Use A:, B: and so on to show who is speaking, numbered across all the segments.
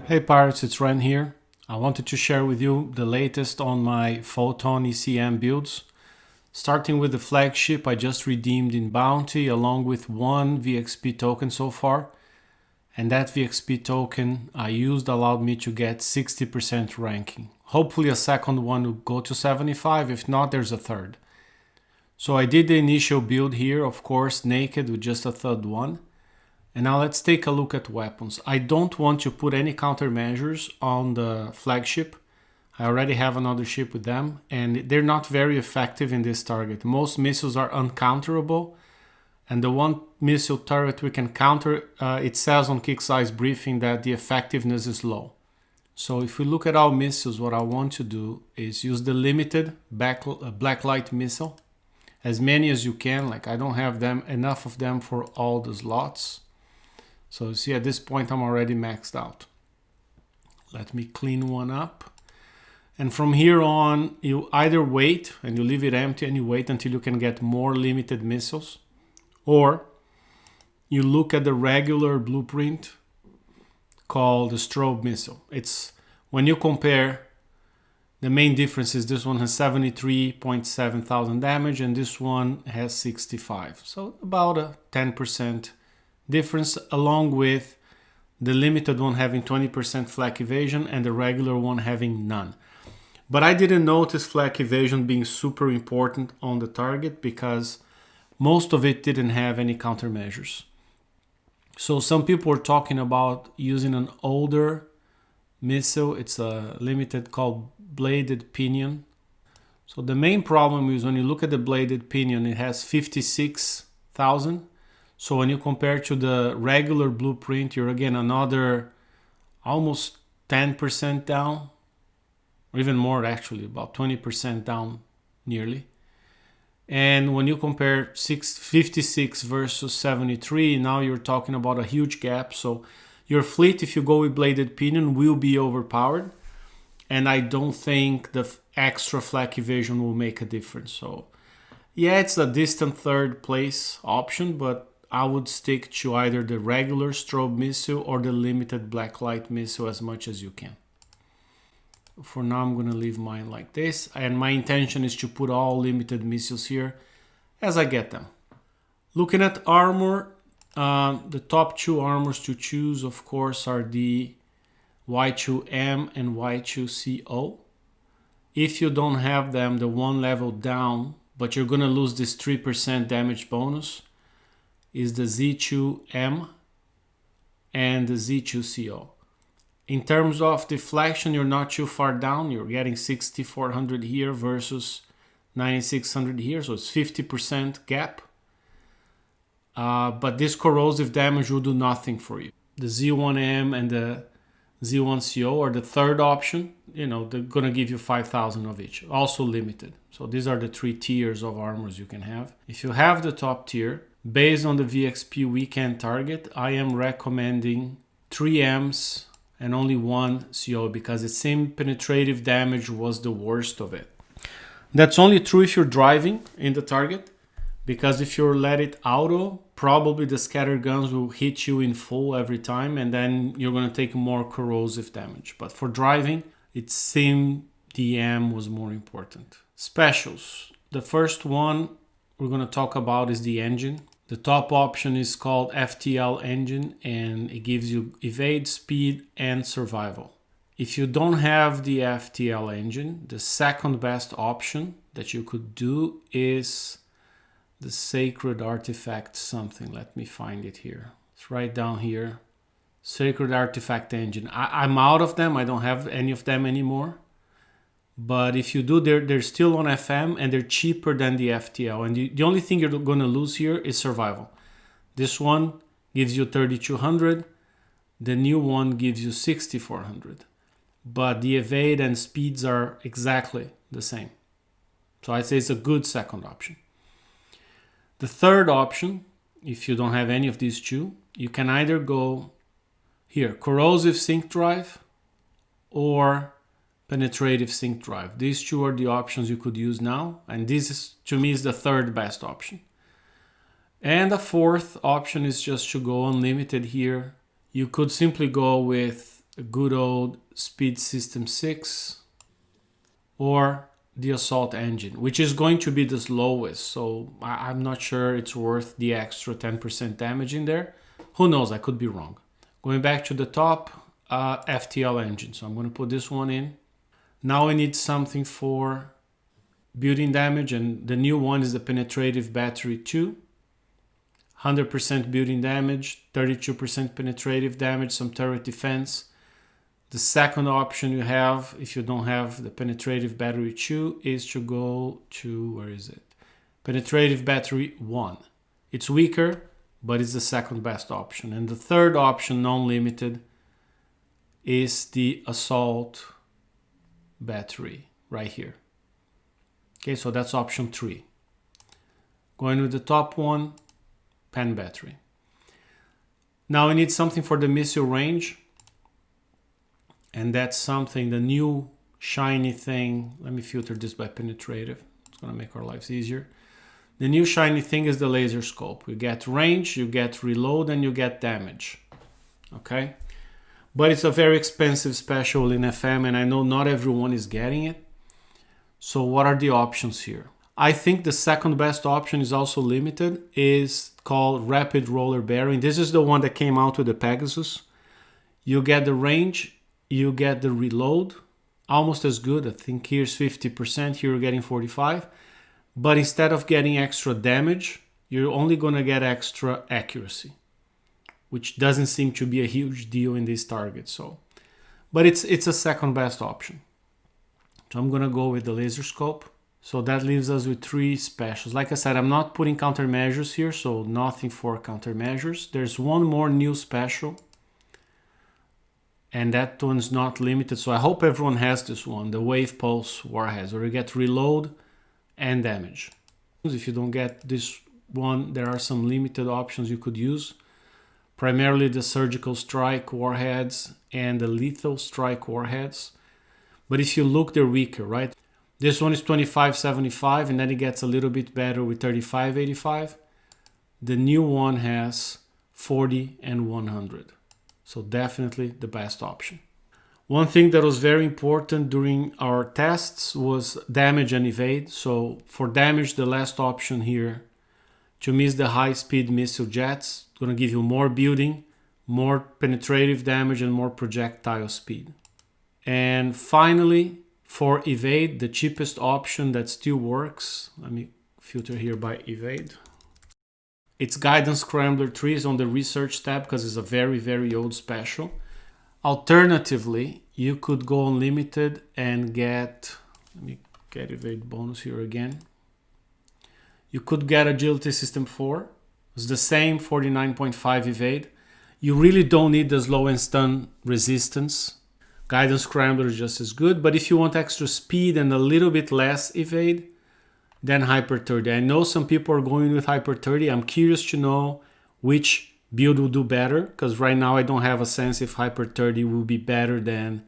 A: Hey pirates, it's Ren here. I wanted to share with you the latest on my Photon ECM builds. Starting with the flagship I just redeemed in Bounty along with one VXP token so far. And that VXP token I used allowed me to get 60% ranking. Hopefully a second one will go to 75, if not there's a third. So I did the initial build here, of course naked with just a third one. And now let's take a look at weapons. I don't want to put any countermeasures on the flagship. I already have another ship with them and they're not very effective in this target. Most missiles are uncounterable and the one missile turret we can counter, it says on Kicksai's briefing that the effectiveness is low. So if we look at our missiles, what I want to do is use the limited blacklight missile. As many as you can, like I don't have enough of them for all the slots. So you see at this point I'm already maxed out. Let me clean one up. And from here on, you either wait and you leave it empty and you wait until you can get more limited missiles. Or you look at the regular blueprint called the strobe missile. It's when you compare, the main difference is this one has 73.7 thousand damage and this one has 65. So about a 10% difference, along with the limited one having 20% flak evasion and the regular one having none. But I didn't notice flak evasion being super important on the target because most of it didn't have any countermeasures. So some people were talking about using an older missile. It's a limited called bladed pinion. So the main problem is when you look at the bladed pinion, it has 56,000. So when you compare to the regular blueprint, you're again another almost 10% down, or even more actually, about 20% down nearly. And when you compare 56 versus 73, now you're talking about a huge gap. So your fleet, if you go with bladed pinion, will be overpowered. And I don't think the extra flak evasion will make a difference. So yeah, it's a distant third place option, but I would stick to either the regular strobe missile or the limited blacklight missile as much as you can. For now, I'm going to leave mine like this. And my intention is to put all limited missiles here as I get them. Looking at armor, the top two armors to choose, of course, are the Y2M and Y2CO. If you don't have them, the one level down, but you're going to lose this 3% damage bonus, is the Z2M and the Z2CO. In terms of deflection, you're not too far down. You're getting 6,400 here versus 9,600 here, so it's 50% gap. But this corrosive damage will do nothing for you. The Z1M and the Z1CO are the third option. You know, they're gonna give you 5,000 of each, also limited. So these are the three tiers of armors you can have. If you have the top tier, based on the VXP weekend target, I am recommending 3 Ms and only 1 CO because it seemed penetrative damage was the worst of it. That's only true if you're driving in the target, because if you let it auto, probably the scatter guns will hit you in full every time and then you're going to take more corrosive damage. But for driving, it seemed the M was more important. Specials. The first one we're going to talk about is the engine. The top option is called FTL engine and it gives you evade, speed, and survival. If you don't have the FTL engine, the second best option that you could do is the Sacred Artifact something. Let me find it here. It's right down here. Sacred Artifact engine. I'm out of them. I don't have any of them anymore. But if you do, they're still on FM and they're cheaper than the FTL. And the only thing you're going to lose here is survival. This one gives you 3,200. The new one gives you 6,400. But the evade and speeds are exactly the same. So I'd say it's a good second option. The third option, if you don't have any of these two, you can either go here, corrosive sync drive or penetrative sync drive. These two are the options you could use now, and this is, to me, is the third best option. And the fourth option is just to go unlimited here. You could simply go with a good old Speed System 6 or the Assault engine, which is going to be the slowest. So I'm not sure it's worth the extra 10% damage in there. Who knows? I could be wrong. Going back to the top, FTL engine. So I'm going to put this one in. Now I need something for building damage, and the new one is the Penetrative Battery 2. 100% building damage, 32% penetrative damage, some turret defense. The second option you have, if you don't have the Penetrative Battery 2, is to go to, where is it? Penetrative Battery 1. It's weaker, but it's the second best option. And the third option, non-limited, is the Assault Battery right here. Okay, so that's option 3. Going with the top one, Pen Battery. Now I need something for the missile range. And that's something, the new shiny thing. Let me filter this by penetrative. It's going to make our lives easier. The new shiny thing is the laser scope. You get range, you get reload, and you get damage. Okay? But it's a very expensive special in FM, and I know not everyone is getting it. So what are the options here? I think the second best option is also limited, is called Rapid Roller Bearing. This is the one that came out with the Pegasus. You get the range, you get the reload, almost as good. I think here's 50%, here you're getting 45%. But instead of getting extra damage, you're only going to get extra accuracy, which doesn't seem to be a huge deal in this target. So, but it's a second best option. So I'm going to go with the laser scope. So that leaves us with 3 specials. Like I said, I'm not putting countermeasures here, so nothing for countermeasures. There's one more new special, and that one's not limited. So I hope everyone has this one, the Wave Pulse Warheads, where you get reload and damage. If you don't get this one, there are some limited options you could use. Primarily the Surgical Strike Warheads and the Lethal Strike Warheads. But if you look, they're weaker, right? This one is 2575, and then it gets a little bit better with 3585. The new one has 40 and 100. So definitely the best option. One thing that was very important during our tests was damage and evade. So for damage, the last option here to me is the high-speed missile jets. It's going to give you more building, more penetrative damage, and more projectile speed. And finally, for evade, the cheapest option that still works, let me filter here by evade. It's Guidance Scrambler 3 is on the research tab because it's a very, very old special. Alternatively, you could go unlimited and get, let me get evade bonus here again. You could get Agility System 4. It's the same 49.5 evade. You really don't need the slow and stun resistance. Guidance Scrambler is just as good, but if you want extra speed and a little bit less evade, then Hyper 30. I know some people are going with Hyper 30. I'm curious to know which build will do better, because right now I don't have a sense if Hyper 30 will be better than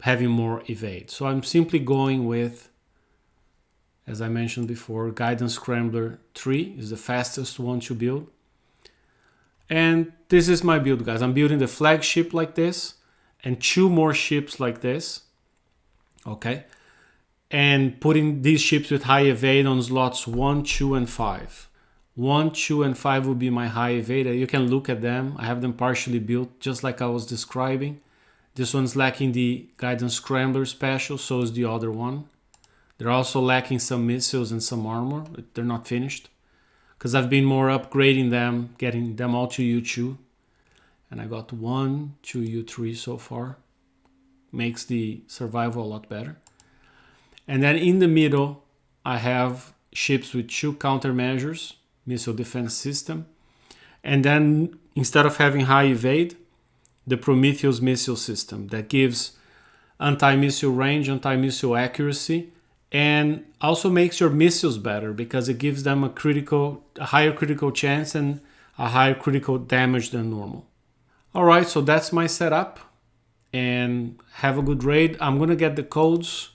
A: having more evade. So I'm simply going with, as I mentioned before, Guidance Scrambler 3 is the fastest one to build. And this is my build, guys. I'm building the flagship like this and 2 more ships like this. Okay. And putting these ships with high evade on slots 1, 2, and 5. 1, 2, and 5 will be my high evade. You can look at them. I have them partially built, just like I was describing. This one's lacking the Guidance Scrambler special, so is the other one. They're also lacking some missiles and some armor. They're not finished, because I've been more upgrading them, getting them all to U2. And I got 1 to U3 so far. Makes the survival a lot better. And then in the middle, I have ships with 2 countermeasures, missile defense system. And then instead of having high evade, the Prometheus missile system that gives anti-missile range, anti-missile accuracy, and also makes your missiles better because it gives them a higher critical chance and a higher critical damage than normal. All right, so that's my setup, and have a good raid. I'm gonna get the codes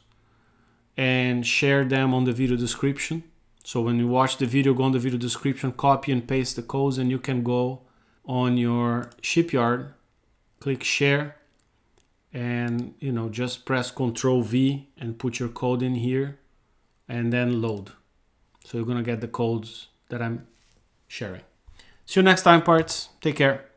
A: and share them on the video description. So when you watch the video, go on the video description, copy and paste the codes, and you can go on your shipyard, click share, and just press Ctrl V and put your code in here and then load. So you're gonna get the codes that I'm sharing. See you next time, parts. Take care.